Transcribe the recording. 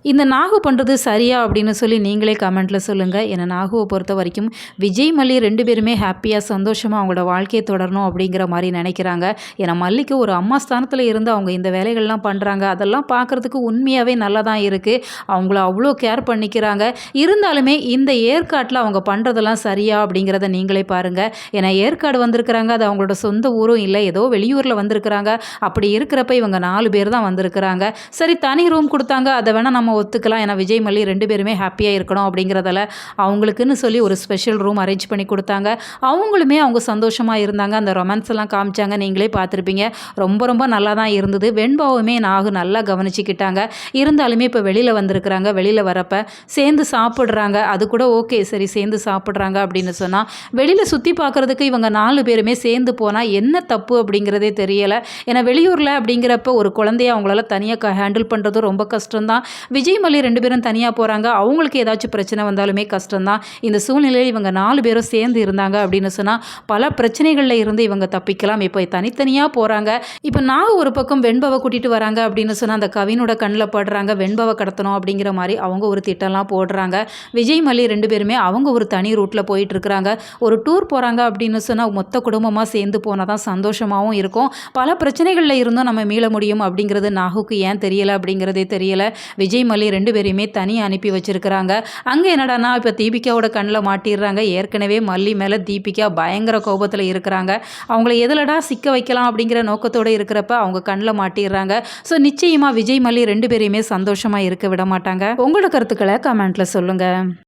இந்த நாகு பண்ணுறது சரியா அப்படின்னு சொல்லி நீங்களே கமெண்ட்டில் சொல்லுங்கள். ஏன்னா நாகுவை பொறுத்த வரைக்கும் விஜய் மல்லி 2 பேருமே ஹாப்பியாக சந்தோஷமாக அவங்களோட வாழ்க்கையை தொடரணும் அப்படிங்கிற மாதிரி நினைக்கிறாங்க. ஏன்னா மல்லிக்கு ஒரு அம்மா ஸ்தானத்தில் இருந்து அவங்க இந்த வேலைகள்லாம் பண்ணுறாங்க. அதெல்லாம் பார்க்குறதுக்கு உண்மையாகவே நல்லா தான் இருக்குது. அவங்கள அவ்வளோ கேர் பண்ணிக்கிறாங்க. இருந்தாலுமே இந்த ஏற்காட்டில் அவங்க பண்ணுறதெல்லாம் சரியா அப்படிங்கிறத நீங்களே பாருங்கள். ஏன்னா ஏற்காடு வந்திருக்கிறாங்க, அது அவங்களோட சொந்த ஊரும் இல்லை, ஏதோ வெளியூரில் வந்திருக்கிறாங்க. அப்படி இருக்கிறப்ப இவங்க 4 பேர் தான் வந்திருக்கிறாங்க. சரி, தனி ரூம் கொடுத்தாங்க, அதை வேணால் நம்ம ஒத்துக்கலாம். ஏன்னா விஜய் மல்லி 2 பேருமே ஹாப்பியாக இருக்கணும் அப்படிங்கிறதால அவங்களுக்குன்னு சொல்லி ஒரு ஸ்பெஷல் ரூம் அரேஞ்ச் பண்ணி கொடுத்தாங்க. அவங்களுமே அவங்க சந்தோஷமாக இருந்தாங்க. அந்த ரொமான்ஸ் எல்லாம் காமிச்சாங்க, நீங்களே பார்த்துருப்பீங்க. ரொம்ப ரொம்ப நல்லா தான் இருந்தது. வெண்பாவுமே நாகு நல்லா கவனிச்சிக்கிட்டாங்க. இருந்தாலுமே இப்போ வெளியில் வந்திருக்கிறாங்க. வெளியில் வரப்ப சேர்ந்து சாப்பிட்றாங்க. அது கூட ஓகே, சரி சேர்ந்து சாப்பிட்றாங்க அப்படின்னு சொன்னால், வெளியில் சுற்றி பார்க்குறதுக்கு இவங்க 4 பேருமே சேர்ந்து போனால் என்ன தப்பு அப்படிங்கிறதே தெரியலை. ஏன்னா வெளியூரில் அப்படிங்கிறப்ப ஒரு குழந்தைய அவங்களால தனியாக ஹேண்டில் பண்ணுறது ரொம்ப கஷ்டம்தான். விஜய் மல்லி 2 பேரும் தனியாக போகிறாங்க. அவங்களுக்கு ஏதாச்சும் பிரச்சனை வந்தாலுமே கஷ்டம்தான். இந்த சூழ்நிலையில் இவங்க 4 பேரும் சேர்ந்து இருந்தாங்க அப்படின்னு சொன்னால் பல பிரச்சனைகளில் இருந்து இவங்க தப்பிக்கலாம். இப்போ தனித்தனியாக போகிறாங்க. இப்போ நான் ஒரு பக்கம் வெண்பாவை கூட்டிகிட்டு வராங்க அப்படின்னு சொன்னால் அந்த கவினோட கண்ணில் படுறாங்க. வெண்பாவை கடத்தணும் அப்படிங்கிற மாதிரி அவங்க ஒரு திட்டம்லாம் போடுறாங்க. விஜய் மல்லி 2 பேருமே அவங்க ஒரு தனி ரூட்டில் போயிட்டுருக்குறாங்க. ஒரு டூர் போகிறாங்க அப்படின்னு சொன்னால் மொத்த குடும்பமாக சேர்ந்து போனால் தான் சந்தோஷமாகவும் இருக்கும். பல பிரச்சனைகளில் இருந்தும் நம்ம மீள முடியும் அப்படிங்கிறது நாகுக்கு ஏன் தெரியலை அப்படிங்கிறதே தெரியலை. விஜய் மல்லி 2 பேரையுமே தனியாக அனுப்பி வச்சிருக்கிறாங்க. அங்கே என்னடானா இப்போ தீபிகாவோட கண்ணில் மாட்டிடுறாங்க. ஏற்கனவே மல்லி மேலே தீபிகா பயங்கர கோபத்தில் இருக்கிறாங்க. அவங்கள எதிலடா சிக்க வைக்கலாம் அப்படிங்கிற நோக்கத்தோடு இருக்கிறப்ப அவங்க கண்ணில் மாட்டிடுறாங்க. ஸோ நிச்சயமாக விஜய் மல்லி 2 பேரையுமே சந்தோஷமாக இருக்க விட மாட்டாங்க. உங்களோட கருத்துக்களை கமெண்ட்டில் சொல்லுங்கள்.